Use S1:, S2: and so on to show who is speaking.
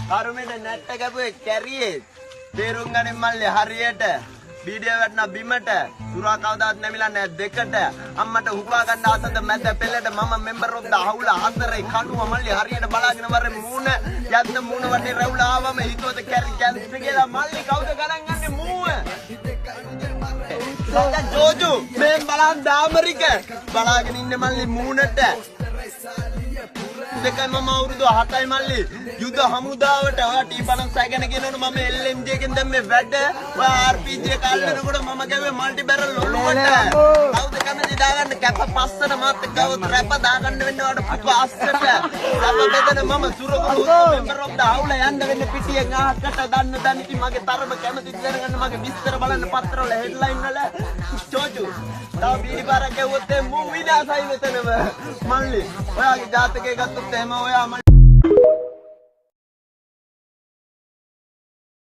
S1: කරුමෙට නැට්ට කැපුවේ කැරියේ. තේරුම් ගනින් මල්ලි හරියට. වීඩියෝ වටන බිමට සුරා කවදාත් නැමිලා නැහැ දෙකට. අම්මට හුවා ගන්න ආසද මැද පෙළට මම මෙම්බර් ඔෆ් ද හවුල හතරේ කඩුව මල්ලි හරියට බලාගෙන වරේ මූණ යද්ද මූණ වටේ රැවුල ආවම හිතුවද කැරි කැන්සර් කියලා මල්ලි කවුද ගණන් ගන්නේ මූව? ජෝජු මේ බලන් දාමරික බලාගෙන ඉන්නේ මල්ලි මූණට. දෙකයි මම අවුරුදු 7යි මල්ලි යුද හමුදාවට ඔයා T56 ගැන කියනවනේ මම LMG එකෙන් දැම්මේ වැඩ ඔයා RPG එක අල්ලනකොට මම ගැව්වේ මල්ටි බැරල් ඔලුවට කවුද කැමති දාගන්න කැප පස්සට මාත් ගාව රැප දාගන්න වෙන්නේ ඔයාට පුප අස්සට සම බෙදන මම සුරගුරු මෙම්බර් ඔෆ් ද හවුල යන්න වෙන්නේ පිටියෙන් අහකට දන්න ඉතින් මගේ තරම කැමති දැනගන්න මගේ විස්තර බලන්න පත්‍රවල හෙඩ්ලයින් වල චෝචු තව බීඩි පාරක් ගැව්වොත් මූ විනාසයි මෙතනම මල්ලි ඔයාගේ ජාතකය ගත්තොත් එහෙම ඔයා